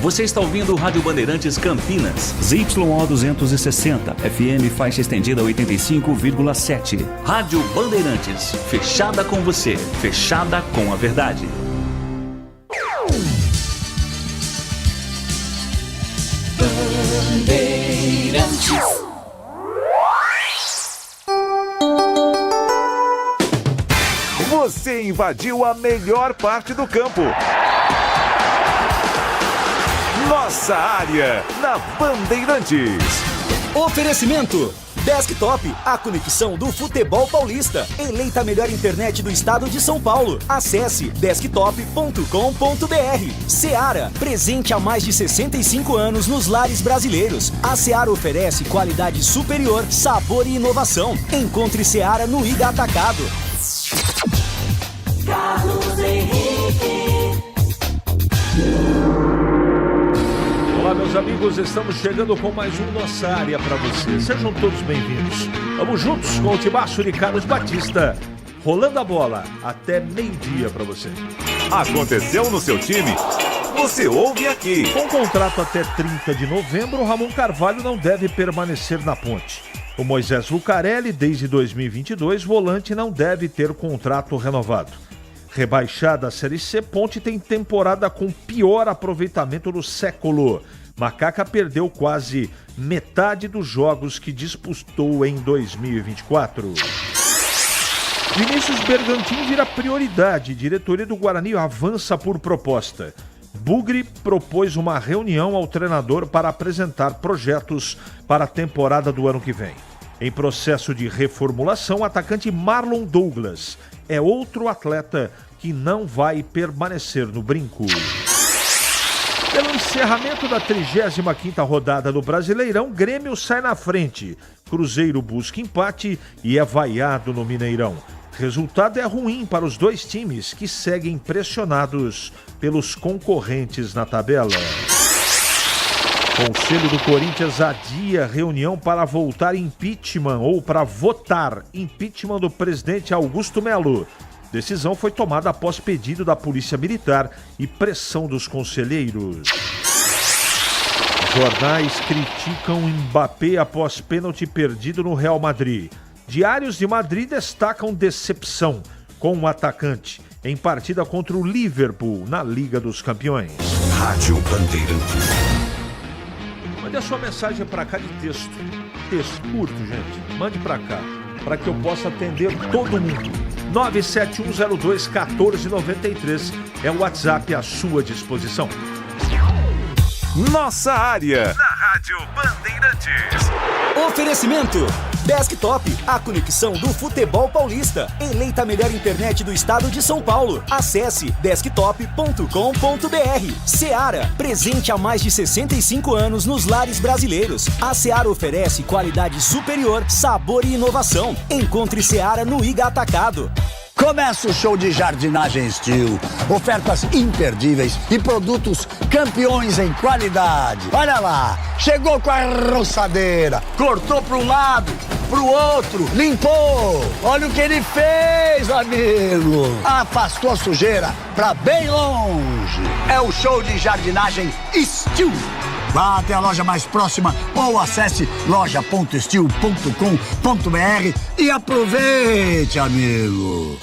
Você está ouvindo o Rádio Bandeirantes Campinas. ZYO 260, FM faixa estendida 85,7. Rádio Bandeirantes, fechada com você, fechada com a verdade. Bandeirantes. Você invadiu a melhor parte do campo. Nossa área, na Bandeirantes. Oferecimento Desktop, a conexão do futebol paulista. Eleita a melhor internet do estado de São Paulo. Acesse desktop.com.br. Seara, presente há mais de 65 anos nos lares brasileiros. A Seara oferece qualidade superior, sabor e inovação. Encontre Seara no Ida Atacado. Carlos Henrique. Olá, meus amigos, estamos chegando com mais um Nossa Área para você. Sejam todos bem-vindos. Vamos juntos com o timaço de Carlos Batista. Rolando a bola até meio-dia para você. Aconteceu no seu time? Você ouve aqui. Com contrato até 30 de novembro, o Ramon Carvalho não deve permanecer na Ponte. O Moisés Lucarelli, desde 2022, volante, não deve ter contrato renovado. Rebaixada a Série C, Ponte tem temporada com pior aproveitamento do século. Macaca perdeu quase metade dos jogos que disputou em 2024. Vinícius Bergantin vira prioridade. Diretoria do Guarani avança por proposta. Bugre propôs uma reunião ao treinador para apresentar projetos para a temporada do ano que vem. Em processo de reformulação, o atacante Marlon Douglas é outro atleta que não vai permanecer no brinco. Pelo encerramento da 35ª rodada do Brasileirão, Grêmio sai na frente. Cruzeiro busca empate e é vaiado no Mineirão. Resultado é ruim para os dois times que seguem pressionados pelos concorrentes na tabela. Conselho do Corinthians adia reunião para voltar impeachment ou para votar impeachment do presidente Augusto Melo. Decisão foi tomada após pedido da Polícia Militar e pressão dos conselheiros. Jornais criticam Mbappé após pênalti perdido no Real Madrid. Diários de Madrid destacam decepção com o atacante em partida contra o Liverpool na Liga dos Campeões. Rádio Bandeirantes. Mande a sua mensagem para cá de texto. Texto curto, gente. Mande para cá, para que eu possa atender todo mundo. 97102-1493 é o WhatsApp à sua disposição. Nossa área, na Rádio Bandeirantes. Oferecimento Desktop, a conexão do futebol paulista. Eleita a melhor internet do estado de São Paulo. Acesse desktop.com.br. Seara, presente há mais de 65 anos nos lares brasileiros. A Seara oferece qualidade superior, sabor e inovação. Encontre Seara no Iga Atacado. Começa o show de jardinagem Steel. Ofertas imperdíveis e produtos campeões em qualidade. Olha lá, chegou com a roçadeira, cortou para um lado, para o outro, limpou. Olha o que ele fez, amigo. Afastou a sujeira para bem longe. É o show de jardinagem Steel. Vá até a loja mais próxima ou acesse loja.steel.com.br e aproveite, amigo.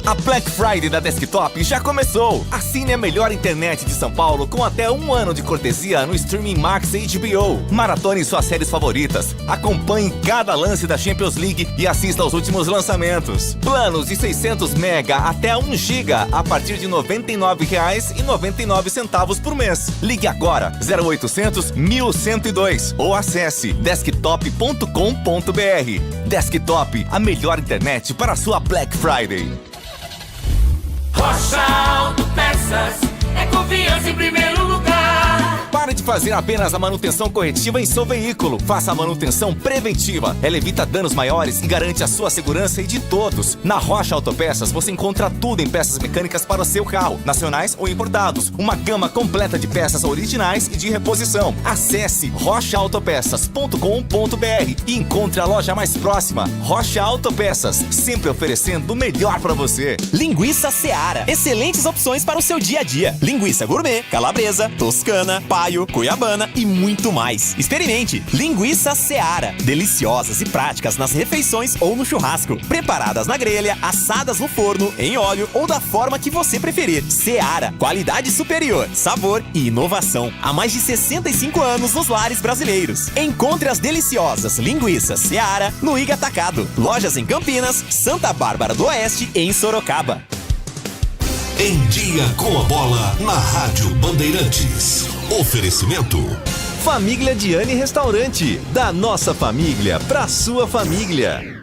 A Black Friday da Desktop já começou. Assine a melhor internet de São Paulo com até 1 ano de cortesia no Streaming Max HBO. Maratone suas séries favoritas. Acompanhe cada lance da Champions League e assista aos últimos lançamentos. Planos de 600 mega até 1 giga a partir de R$ 99,99 por mês. Ligue agora 0800 1102 ou acesse desktop.com.br. Desktop, a melhor internet para a sua Black Friday. Rocha Auto Peças é confiança em primeiro lugar. Pare de de fazer apenas a manutenção corretiva em seu veículo. Faça a manutenção preventiva. Ela evita danos maiores e garante a sua segurança e de todos. Na Rocha Autopeças você encontra tudo em peças mecânicas para o seu carro, nacionais ou importados. Uma gama completa de peças originais e de reposição. Acesse rochaautopeças.com.br e encontre a loja mais próxima. Rocha Autopeças, sempre oferecendo o melhor para você. Linguiça Seara. Excelentes opções para o seu dia a dia. Linguiça gourmet, calabresa, toscana, paio, cuiabana e muito mais. Experimente. Linguiça Seara. Deliciosas e práticas nas refeições ou no churrasco. Preparadas na grelha, assadas no forno, em óleo ou da forma que você preferir. Seara. Qualidade superior, sabor e inovação. Há mais de 65 anos nos lares brasileiros. Encontre as deliciosas linguiças Seara no Iga Atacado. Lojas em Campinas, Santa Bárbara do Oeste e em Sorocaba. Em Dia com a Bola na Rádio Bandeirantes. Oferecimento. Família Diani Restaurante. Da nossa família pra sua família.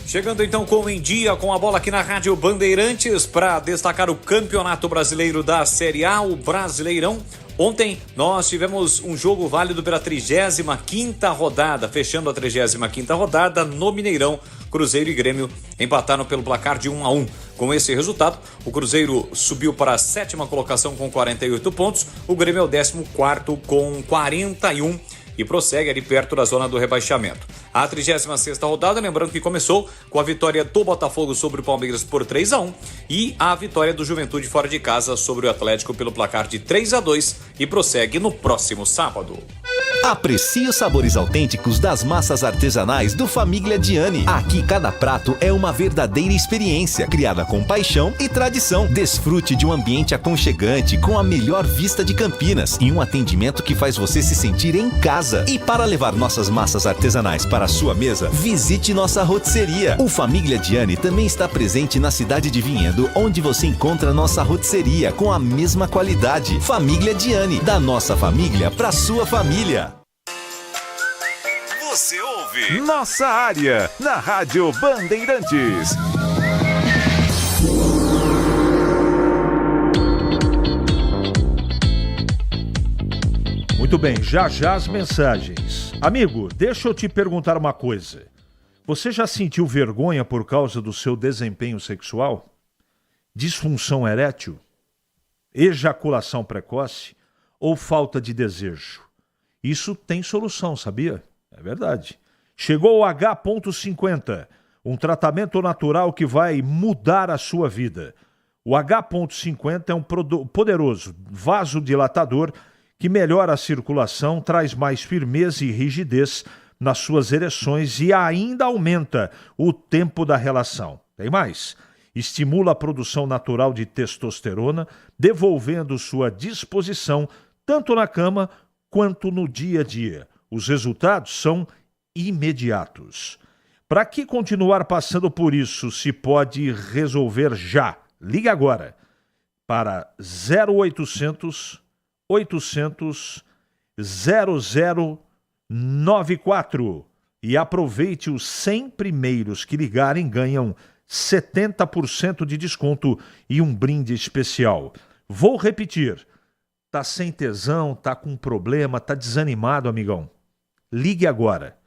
Chegando então com Em Dia com a Bola aqui na Rádio Bandeirantes para destacar o Campeonato Brasileiro da Série A, o Brasileirão. Ontem nós tivemos um jogo válido pela 35ª rodada, fechando a 35ª rodada no Mineirão. Cruzeiro e Grêmio empataram pelo placar de 1-1. Com esse resultado, o Cruzeiro subiu para a 7ª colocação com 48 pontos, o Grêmio é o 14º com 41 e prossegue ali perto da zona do rebaixamento. A 36ª rodada, lembrando que começou com a vitória do Botafogo sobre o Palmeiras por 3-1 e a vitória do Juventude fora de casa sobre o Atlético pelo placar de 3-2 e prossegue no próximo sábado. Aprecie os sabores autênticos das massas artesanais do Família Diani. Aqui cada prato é uma verdadeira experiência, criada com paixão e tradição. Desfrute de um ambiente aconchegante com a melhor vista de Campinas e um atendimento que faz você se sentir em casa. E para levar nossas massas artesanais para a sua mesa, visite nossa rotisseria. O Família Diani também está presente na cidade de Vinhedo, onde você encontra nossa rotisseria com a mesma qualidade. Família Diani, da nossa família para sua família. Você ouve Nossa Área na Rádio Bandeirantes. Muito bem, já as mensagens. Amigo, deixa eu te perguntar uma coisa. Você já sentiu vergonha por causa do seu desempenho sexual? Disfunção erétil? Ejaculação precoce? Ou falta de desejo? Isso tem solução, sabia? É verdade. Chegou o H.50, um tratamento natural que vai mudar a sua vida. O H.50 é um poderoso vasodilatador que melhora a circulação, traz mais firmeza e rigidez nas suas ereções e ainda aumenta o tempo da relação. Tem mais. Estimula a produção natural de testosterona, devolvendo sua disposição tanto na cama quanto no dia a dia. Os resultados são imediatos. Para que continuar passando por isso se pode resolver já? Ligue agora para 0800 800 0094 e aproveite os 100 primeiros que ligarem ganham 70% de desconto e um brinde especial. Vou repetir. Tá sem tesão, tá com problema, tá desanimado, amigão? Ligue agora.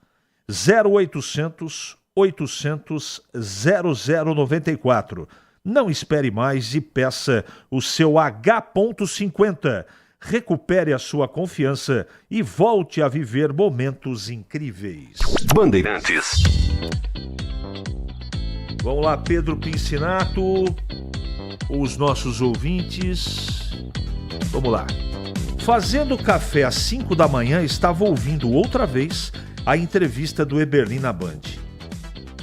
0800 800 0094. Não espere mais e peça o seu H.50. Recupere a sua confiança e volte a viver momentos incríveis. Bandeirantes. Vamos lá, Pedro Pincinato, os nossos ouvintes. Vamos lá. Fazendo café às 5 da manhã, estava ouvindo outra vez a entrevista do Eberlin na Band.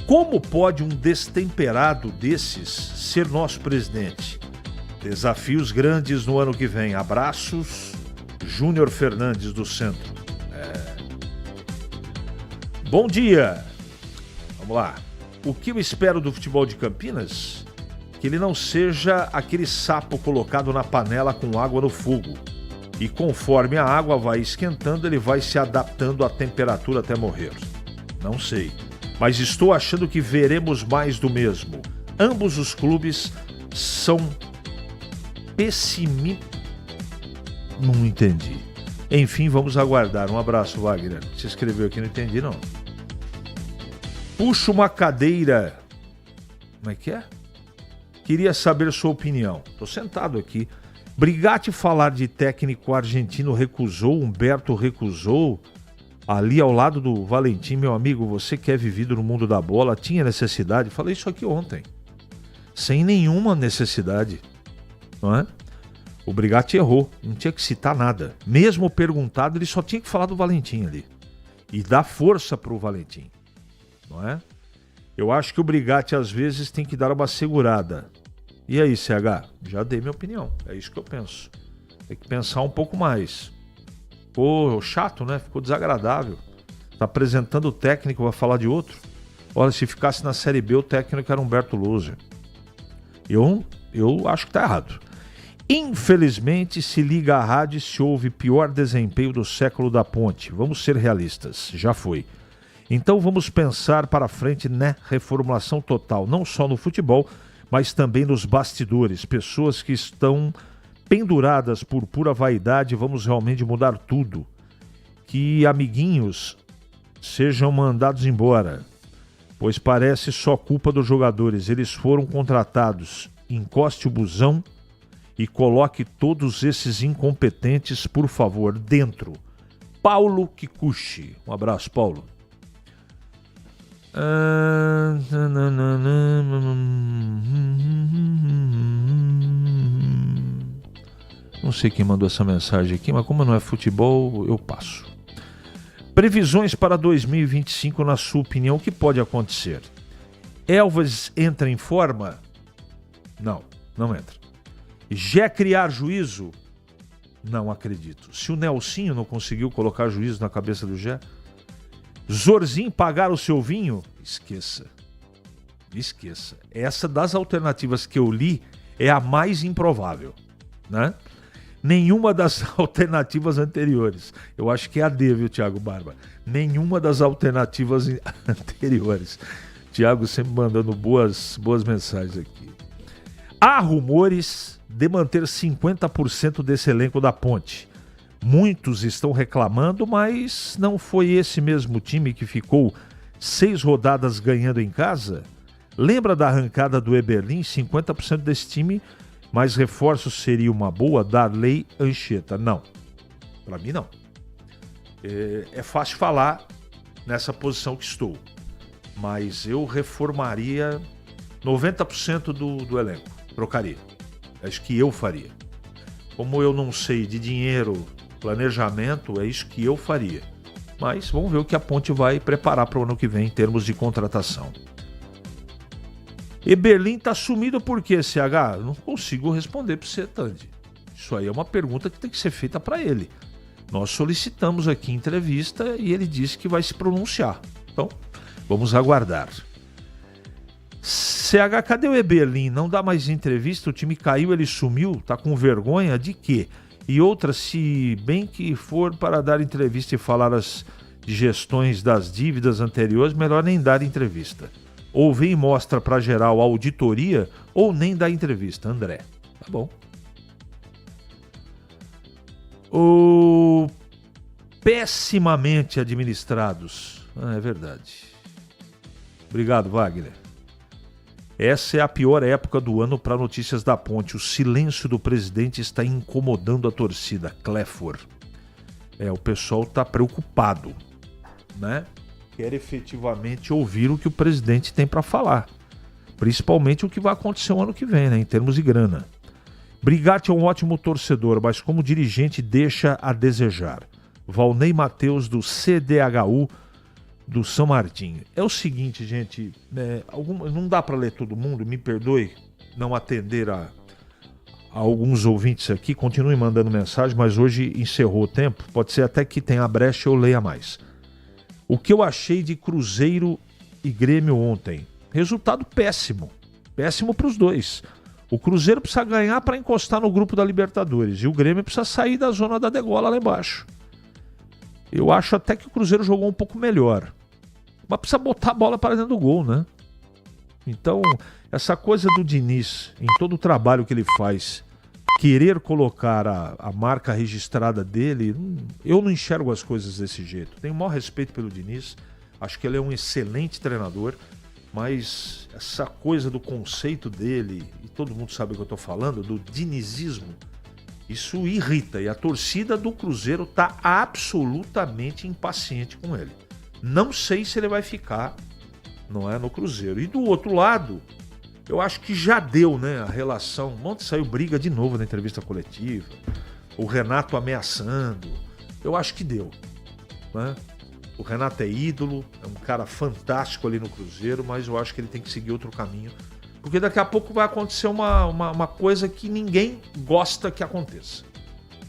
Como pode um destemperado desses ser nosso presidente? Desafios grandes no ano que vem. Abraços, Júnior Fernandes do Centro. Bom dia. Vamos lá. O que eu espero do futebol de Campinas? Que ele não seja aquele sapo colocado na panela com água no fogo. E conforme a água vai esquentando, ele vai se adaptando à temperatura até morrer. Não sei. Mas estou achando que veremos mais do mesmo. Ambos os clubes são Não entendi. Enfim, vamos aguardar. Um abraço, Wagner. Você escreveu aqui, não entendi, não. Puxa uma cadeira. Como é que é? Queria saber sua opinião. Tô sentado aqui. Brigatti falar de técnico argentino recusou, Humberto recusou. Ali ao lado do Valentim, meu amigo, você que é vivido no mundo da bola, tinha necessidade? Falei isso aqui ontem. Sem nenhuma necessidade. Não é? O Brigatti errou, não tinha que citar nada. Mesmo perguntado, ele só tinha que falar do Valentim ali. E dar força pro Valentim. Não é? Eu acho que o Brigatti às vezes tem que dar uma segurada. E aí, CH? Já dei minha opinião. É isso que eu penso. Tem que pensar um pouco mais. Ficou chato, né? Ficou desagradável. Tá apresentando o técnico, vai falar de outro. Olha, se ficasse na Série B, o técnico era Humberto Loser. Eu acho que tá errado. Infelizmente, se liga à rádio e se ouve pior desempenho do século da Ponte. Vamos ser realistas. Já foi. Então vamos pensar para frente, né? Reformulação total, não só no futebol, mas também nos bastidores. Pessoas que estão penduradas por pura vaidade, vamos realmente mudar tudo. Que amiguinhos sejam mandados embora, pois parece só culpa dos jogadores. Eles foram contratados. Encoste o busão e coloque todos esses incompetentes, por favor, dentro. Paulo Kikuchi. Um abraço, Paulo. Não sei quem mandou essa mensagem aqui, mas como não é futebol, eu passo. Previsões para 2025, na sua opinião, o que pode acontecer? Elvis entra em forma? Não, não entra. Já criar juízo? Não acredito. Se o Nelsinho não conseguiu colocar juízo na cabeça do Gé, Zorzinho pagar o seu vinho? Esqueça. Esqueça. Essa das alternativas que eu li é a mais improvável, né? Nenhuma das alternativas anteriores. Eu acho que é a D, viu, Thiago Barba? Nenhuma das alternativas anteriores. Thiago sempre mandando boas mensagens aqui. Há rumores de manter 50% desse elenco da Ponte. Muitos estão reclamando, mas não foi esse mesmo time que ficou 6 rodadas ganhando em casa? Lembra da arrancada do Eberlin? 50% desse time, mas reforço seria uma boa? Darley, Anchieta. Não, para mim não. É fácil falar nessa posição que estou, mas eu reformaria 90% do elenco, trocaria. Acho que eu faria. Como eu não sei de dinheiro, planejamento, é isso que eu faria. Mas vamos ver o que a Ponte vai preparar para o ano que vem em termos de contratação. Eberlin tá sumido por quê, CH? Não consigo responder para você, Tandy. Isso aí é uma pergunta que tem que ser feita para ele. Nós solicitamos aqui entrevista e ele disse que vai se pronunciar. Então, vamos aguardar. CH, cadê o Eberlin? Não dá mais entrevista, o time caiu, ele sumiu, tá com vergonha de quê? E outra, se bem que for para dar entrevista e falar as gestões das dívidas anteriores, melhor nem dar entrevista. Ou vem e mostra para geral a auditoria, ou nem dá entrevista. André, tá bom. Pessimamente administrados. É verdade. Obrigado, Wagner. Essa é a pior época do ano para notícias da Ponte. O silêncio do presidente está incomodando a torcida. Cléfor. O pessoal está preocupado, né? Quer efetivamente ouvir o que o presidente tem para falar. Principalmente o que vai acontecer o ano que vem, né? Em termos de grana. Brigatti é um ótimo torcedor, mas como dirigente deixa a desejar. Valnei Matheus, do CDHU do São Martinho. É o seguinte, gente, não dá para ler todo mundo, me perdoe não atender a alguns ouvintes aqui, continue mandando mensagem, mas hoje encerrou o tempo, pode ser até que tenha brecha eu leia mais. O que eu achei de Cruzeiro e Grêmio ontem? Resultado péssimo, péssimo para os dois. O Cruzeiro precisa ganhar para encostar no grupo da Libertadores e o Grêmio precisa sair da zona da degola lá embaixo. Eu acho até que o Cruzeiro jogou um pouco melhor. Mas precisa botar a bola para dentro do gol, né? Então, essa coisa do Diniz, em todo o trabalho que ele faz, querer colocar a marca registrada dele, eu não enxergo as coisas desse jeito. Tenho o maior respeito pelo Diniz, acho que ele é um excelente treinador, mas essa coisa do conceito dele, e todo mundo sabe o que eu estou falando, do dinizismo, isso irrita. E a torcida do Cruzeiro está absolutamente impaciente com ele. Não sei se ele vai ficar, não é, no Cruzeiro. E do outro lado, eu acho que já deu, né, a relação. Ontem saiu briga de novo na entrevista coletiva, o Renato ameaçando. Eu acho que deu, né? O Renato é ídolo, é um cara fantástico ali no Cruzeiro, mas eu acho que ele tem que seguir outro caminho, porque daqui a pouco vai acontecer uma coisa que ninguém gosta que aconteça,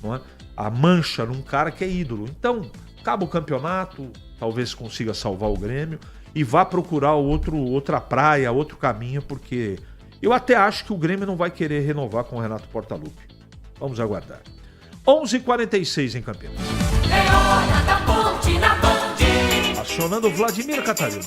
não é? A mancha num cara que é ídolo. Então, acaba o campeonato, talvez consiga salvar o Grêmio e vá procurar outra praia, outro caminho, porque eu até acho que o Grêmio não vai querer renovar com o Renato Portaluppi. Vamos aguardar. 11h46 em Campinas. É hora da Ponte na Band. Acionando Vladimir Catarino.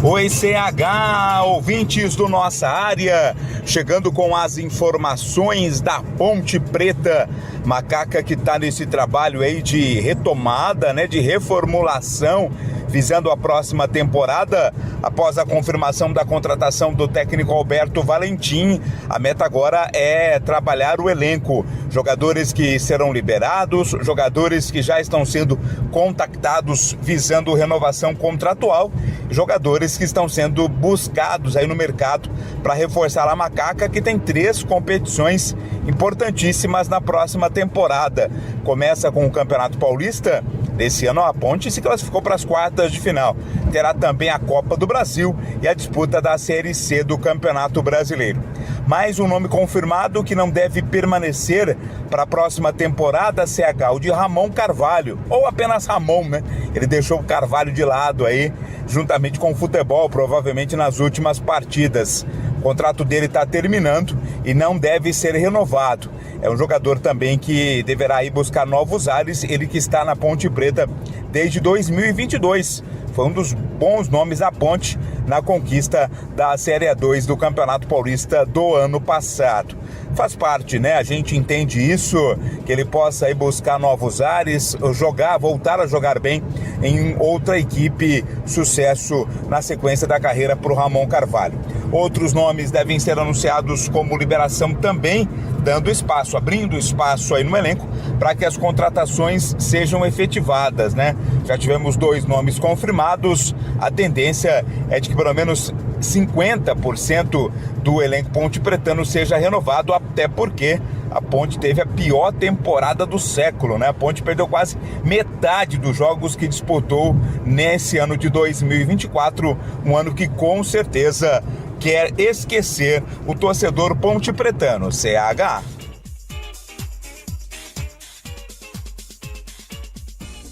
Oi, CH, ouvintes do Nossa Área, chegando com as informações da Ponte Preta. Macaca que está nesse trabalho aí de retomada, né, de reformulação, visando a próxima temporada. Após a confirmação da contratação do técnico Alberto Valentim, a meta agora é trabalhar o elenco. Jogadores que serão liberados, jogadores que já estão sendo contactados visando renovação contratual, jogadores que estão sendo buscados aí no mercado para reforçar a Macaca, que tem 3 competições importantíssimas na próxima temporada. Começa com o Campeonato Paulista. Desse ano a Ponte se classificou para as quartas de final. Terá também a Copa do Brasil e a disputa da Série C do Campeonato Brasileiro. Mais um nome confirmado que não deve permanecer para a próxima temporada, CH, o de Ramon Carvalho, ou apenas Ramon, né? Ele deixou o Carvalho de lado aí, juntamente com o futebol, provavelmente nas últimas partidas. O contrato dele está terminando e não deve ser renovado. É um jogador também que deverá ir buscar novos ares, ele que está na Ponte Preta desde 2022. Foi um dos bons nomes da Ponte na conquista da Série A2 do Campeonato Paulista do ano passado. Faz parte, né? A gente entende isso, que ele possa ir buscar novos ares, voltar a jogar bem em outra equipe. Sucesso na sequência da carreira para o Ramon Carvalho. Outros nomes devem ser anunciados como liberação também, dando espaço, abrindo espaço aí no elenco para que as contratações sejam efetivadas, né? Já tivemos 2 nomes confirmados, a tendência é de que pelo menos 50% do elenco pontepretano seja renovado, até porque a Ponte teve a pior temporada do século, né? A Ponte perdeu quase metade dos jogos que disputou nesse ano de 2024, um ano que com certeza quer esquecer o torcedor pontepretano. CH.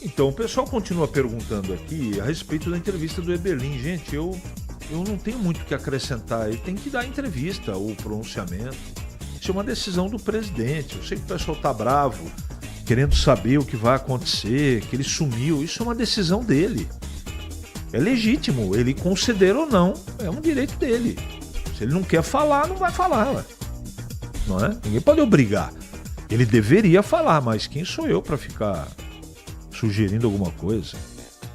Então, o pessoal continua perguntando aqui a respeito da entrevista do Eberlin. Gente, eu não tenho muito o que acrescentar. Ele tem que dar a entrevista, o pronunciamento. Isso é uma decisão do presidente. Eu sei que o pessoal tá bravo, querendo saber o que vai acontecer, que ele sumiu. Isso é uma decisão dele. É legítimo. Ele conceder ou não, é um direito dele. Se ele não quer falar, não vai falar. Ué. Não é? Ninguém pode obrigar. Ele deveria falar, mas quem sou eu para ficar sugerindo alguma coisa?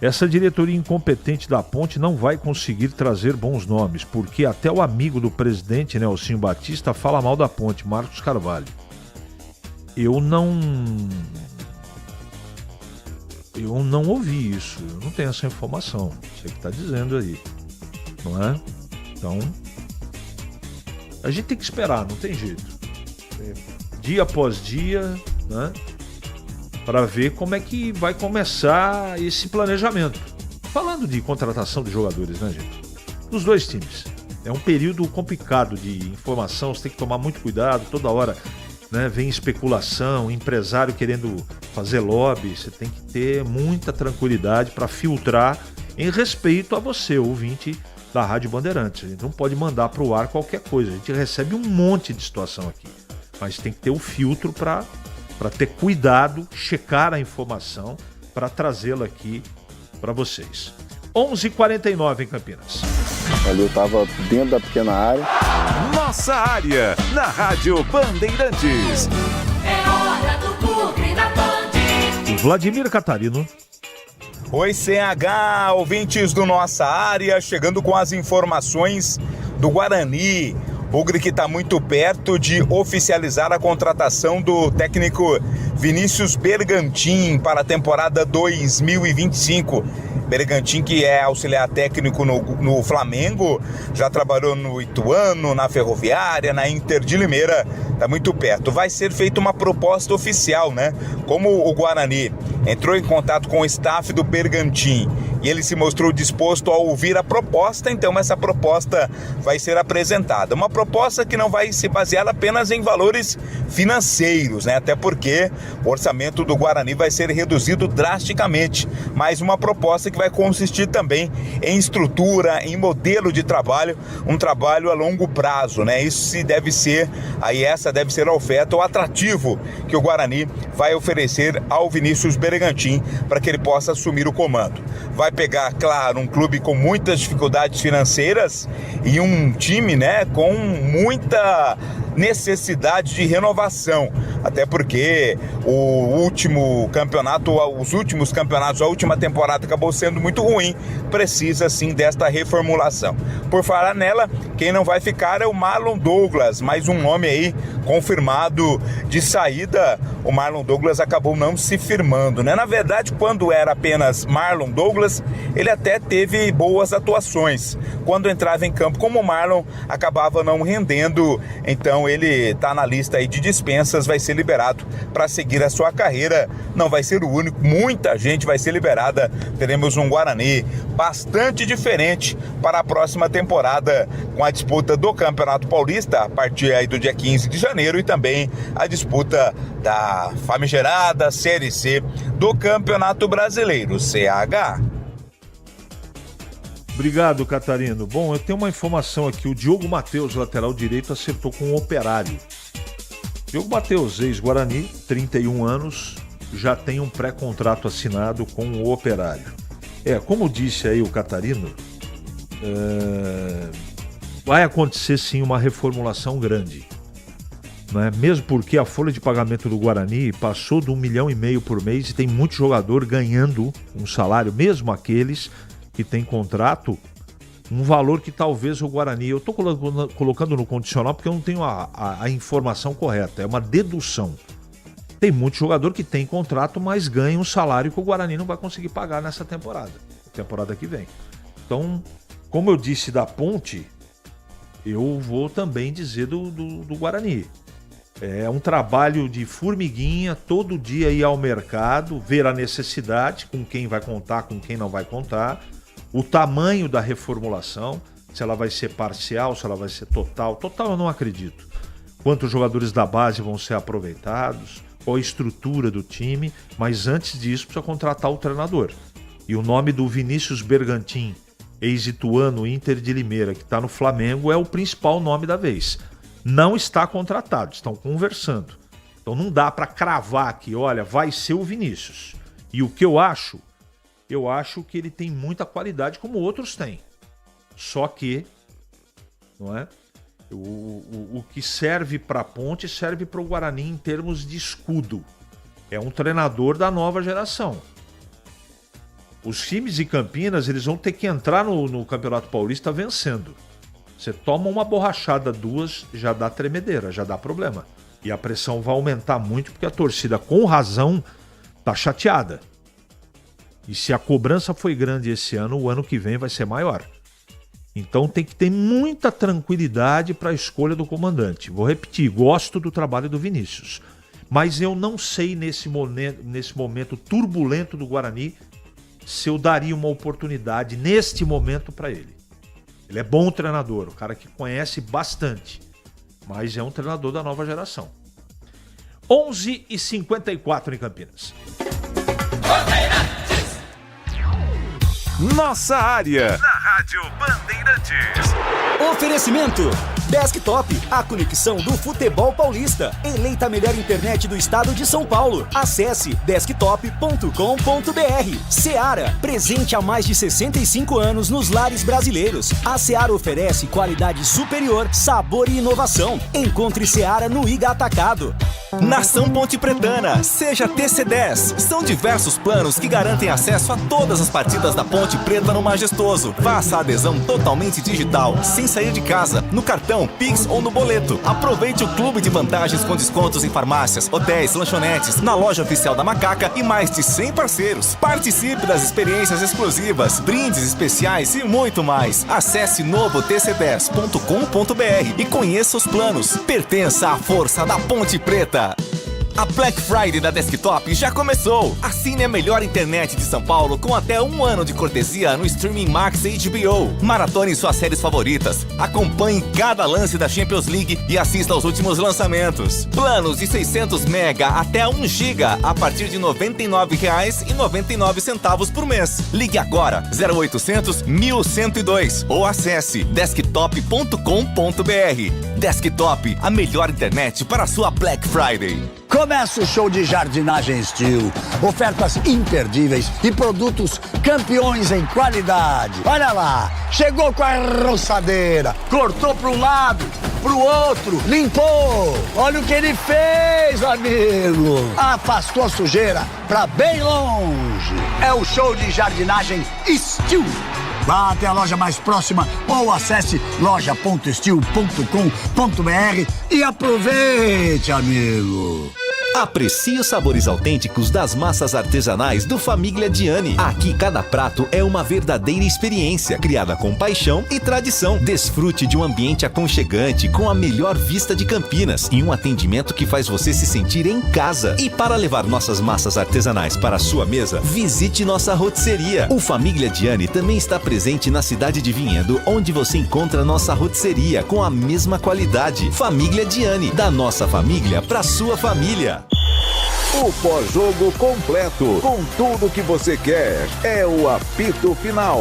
Essa diretoria incompetente da Ponte não vai conseguir trazer bons nomes, porque até o amigo do presidente, Nelsinho Batista, fala mal da Ponte, Marcos Carvalho. Eu não ouvi isso, eu não tenho essa informação. Você que está dizendo aí, não é? Então, a gente tem que esperar, não tem jeito. Dia após dia, né? Para ver como é que vai começar esse planejamento. Falando de contratação de jogadores, né, gente? Dos 2 times. É um período complicado de informação, você tem que tomar muito cuidado, toda hora, né, vem especulação, empresário querendo fazer lobby, você tem que ter muita tranquilidade para filtrar em respeito a você, ouvinte da Rádio Bandeirantes. A gente não pode mandar para o ar qualquer coisa, a gente recebe um monte de situação aqui, mas tem que ter o filtro para ter cuidado, checar a informação para trazê-la aqui para vocês. 11h49 em Campinas. Ali eu tava dentro da pequena área. Nossa área, na Rádio Bandeirantes. É hora do Bugre da Band. Vladimir Catarino. Oi, CH, ouvintes do Nossa Área, chegando com as informações do Guarani. Bugre que está muito perto de oficializar a contratação do técnico Vinícius Bergantin para a temporada 2025. Bergantin, que é auxiliar técnico no Flamengo, já trabalhou no Ituano, na Ferroviária, na Inter de Limeira, está muito perto. Vai ser feita uma proposta oficial, né? Como o Guarani entrou em contato com o staff do Bergantin e ele se mostrou disposto a ouvir a proposta, então essa proposta vai ser apresentada. Uma proposta que não vai se basear apenas em valores financeiros, né? Até porque o orçamento do Guarani vai ser reduzido drasticamente, mas uma proposta que vai consistir também em estrutura, em modelo de trabalho, um trabalho a longo prazo, né? Essa deve ser a oferta, o atrativo que o Guarani vai oferecer ao Vinícius Bergantin para que ele possa assumir o comando. Vai pegar, claro, um clube com muitas dificuldades financeiras e um time, né, com muita necessidade de renovação, até porque os últimos campeonatos, a última temporada acabou sendo muito ruim, precisa sim desta reformulação. Por falar nela, quem não vai ficar é o Marlon Douglas, mais um nome aí confirmado de saída. O Marlon Douglas acabou não se firmando, né? Na verdade, quando era apenas Marlon Douglas, ele até teve boas atuações. Quando entrava em campo como Marlon, acabava não rendendo, então ele está na lista aí de dispensas, vai ser liberado para seguir a sua carreira. Não vai ser o único, muita gente vai ser liberada. Teremos um Guarani bastante diferente para a próxima temporada, com a disputa do Campeonato Paulista a partir aí do dia 15 de janeiro e também a disputa da famigerada Série C do Campeonato Brasileiro, CH. Obrigado, Catarino. Bom, eu tenho uma informação aqui. O Diogo Matheus, lateral direito, acertou com o Operário. Diogo Matheus, ex-Guarani, 31 anos, já tem um pré-contrato assinado com o Operário. Como disse aí o Catarino, vai acontecer sim uma reformulação grande. Né? Mesmo porque a folha de pagamento do Guarani passou de 1,5 milhão por mês e tem muito jogador ganhando um salário, mesmo aqueles que tem contrato, um valor que talvez o Guarani... Eu estou colocando no condicional porque eu não tenho a informação correta, é uma dedução. Tem muito jogador que tem contrato, mas ganha um salário que o Guarani não vai conseguir pagar nessa temporada que vem. Então, como eu disse da Ponte, eu vou também dizer do Guarani. É um trabalho de formiguinha, todo dia ir ao mercado, ver a necessidade, com quem vai contar, com quem não vai contar, o tamanho da reformulação, se ela vai ser parcial, se ela vai ser total. Total eu não acredito. Quantos jogadores da base vão ser aproveitados, qual a estrutura do time, mas antes disso precisa contratar o treinador. E o nome do Vinícius Bergantin, ex-Ituano, Inter de Limeira, que está no Flamengo, é o principal nome da vez. Não está contratado, estão conversando. Então não dá para cravar aqui, olha, vai ser o Vinícius. E o que eu acho que ele tem muita qualidade como outros têm. Só que, não é? O que serve para a Ponte serve para o Guarani em termos de escudo. É um treinador da nova geração. Os times de Campinas, eles vão ter que entrar no Campeonato Paulista vencendo. Você toma uma borrachada, duas, já dá tremedeira, já dá problema. E a pressão vai aumentar muito porque a torcida, com razão, tá chateada. E se a cobrança foi grande esse ano, o ano que vem vai ser maior. Então tem que ter muita tranquilidade para a escolha do comandante. Vou repetir, gosto do trabalho do Vinícius. Mas eu não sei nesse momento turbulento do Guarani se eu daria uma oportunidade neste momento para ele. Ele é bom treinador, o cara que conhece bastante, mas é um treinador da nova geração. 11h54 em Campinas. Nossa área, na Rádio Bandeirantes. Oferecimento Desktop, a conexão do futebol paulista. Eleita a melhor internet do estado de São Paulo. Acesse desktop.com.br. Seara, presente há mais de 65 anos nos lares brasileiros. A Seara oferece qualidade superior, sabor e inovação. Encontre Seara no Iga Atacado. Nação Ponte Pretana, seja TC10. São diversos planos que garantem acesso a todas as partidas da Ponte Preta no Majestoso. Faça a adesão totalmente digital, sem sair de casa, no cartão, Pix ou no boleto. Aproveite o clube de vantagens com descontos em farmácias, hotéis, lanchonetes, na loja oficial da Macaca e mais de 100 parceiros. Participe das experiências exclusivas, brindes especiais e muito mais. Acesse novo tc10.com.br e conheça os planos. Pertença à força da Ponte Preta. A Black Friday da Desktop já começou! Assine a melhor internet de São Paulo com até 1 ano de cortesia no Streaming Max HBO. Maratone suas séries favoritas. Acompanhe cada lance da Champions League e assista aos últimos lançamentos. Planos de 600 mega até 1 giga a partir de R$ 99,99 por mês. Ligue agora 0800 1102 ou acesse desktop.com.br. Desktop, a melhor internet para a sua Black Friday. Começa o show de jardinagem Steel. Ofertas imperdíveis e produtos campeões em qualidade. Olha lá, chegou com a roçadeira, cortou para um lado, para o outro, limpou. Olha o que ele fez, amigo. Afastou a sujeira para bem longe. É o show de jardinagem Steel. Vá até a loja mais próxima ou acesse loja.steel.com.br e aproveite, amigo. Aprecie os sabores autênticos das massas artesanais do Família Diani. Aqui cada prato é uma verdadeira experiência, criada com paixão e tradição. Desfrute de um ambiente aconchegante com a melhor vista de Campinas e um atendimento que faz você se sentir em casa. E para levar nossas massas artesanais para a sua mesa, visite nossa rotisseria. O Família Diani também está presente na cidade de Vinhedo, onde você encontra nossa rotisseria com a mesma qualidade. Família Diani, da nossa família para sua família. O pós-jogo completo, com tudo que você quer, é o apito final.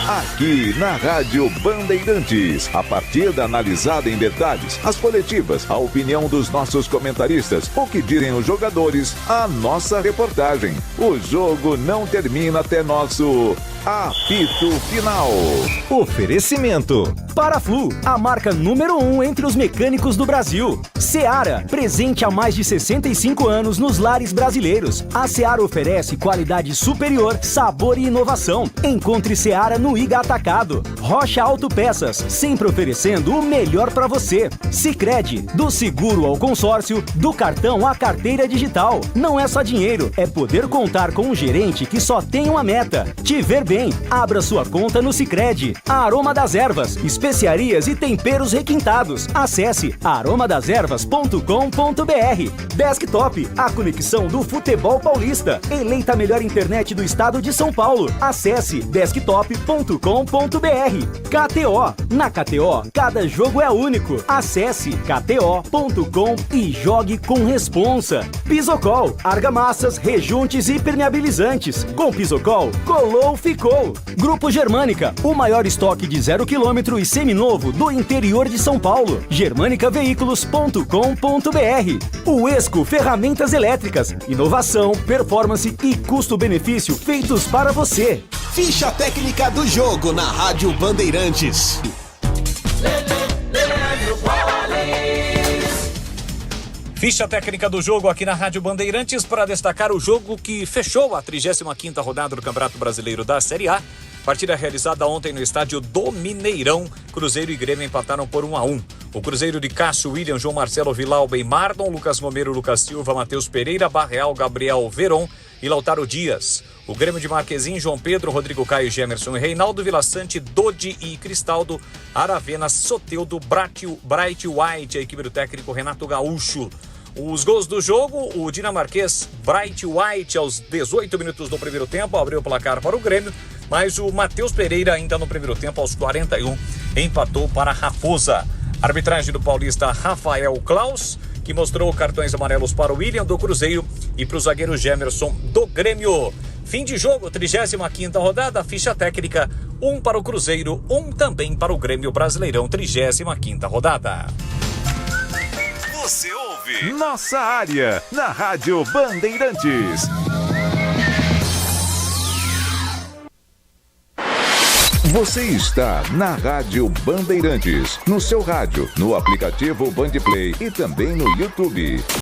Aqui na Rádio Bandeirantes, a partida analisada em detalhes, as coletivas, a opinião dos nossos comentaristas, o que dizem os jogadores, a nossa reportagem. O jogo não termina até nosso apito final. Oferecimento Paraflu, a marca número 1 entre os mecânicos do Brasil. Seara, presente há mais de 65 anos nos lares brasileiros. A Seara oferece qualidade superior, sabor e inovação. Encontre Seara no Iga Atacado. Rocha Autopeças, sempre oferecendo o melhor para você. Sicredi, do seguro ao consórcio, do cartão à carteira digital. Não é só dinheiro, é poder contar com um gerente que só tem uma meta: te ver bem. Abra sua conta no Sicredi. A Aroma das Ervas, especiarias e temperos requintados. Acesse aromadeservas.com.br. Desktop, a conexão do futebol paulista. Eleita a melhor internet do estado de São Paulo. Acesse desktop.com.br. KTO, na KTO, cada jogo é único. Acesse kto.com e jogue com responsa. Pisocol, argamassas, rejuntes e permeabilizantes. Com Pisocol, colou, ficou. Grupo Germânica, o maior estoque de 0 km e seminovo do interior de São Paulo. germanicaveículos.com.br. O Esco Ferramentas Elétricas, inovação, performance e custo-benefício feitos para você. Ficha técnica do jogo na Rádio Bandeirantes. Ficha técnica do jogo aqui na Rádio Bandeirantes para destacar o jogo que fechou a 35ª rodada do Campeonato Brasileiro da Série A. Partida realizada ontem no estádio do Mineirão. Cruzeiro e Grêmio empataram por 1-1. O Cruzeiro de Cássio, William, João Marcelo, Vilauba e Mardon, Lucas Romero, Lucas Silva, Matheus Pereira, Barreal, Gabriel Veron e Lautaro Dias. O Grêmio de Marquezin, João Pedro, Rodrigo Caio, Gemerson e Reinaldo, Vila Sante, Dodi e Cristaldo, Aravena, Soteldo, Bright White, a equipe do técnico Renato Gaúcho. Os gols do jogo, o dinamarquês Bright White aos 18 minutos do primeiro tempo abriu o placar para o Grêmio, mas o Matheus Pereira ainda no primeiro tempo aos 41 empatou para a Raposa. Arbitragem do paulista Rafael Klaus, que mostrou cartões amarelos para o William do Cruzeiro e para o zagueiro Gemerson do Grêmio. Fim de jogo, 35ª rodada, ficha técnica, 1 para o Cruzeiro, 1 também para o Grêmio Brasileirão, 35ª rodada. Você ouve Nossa Área, na Rádio Bandeirantes. Você está na Rádio Bandeirantes, no seu rádio, no aplicativo Bandplay e também no YouTube.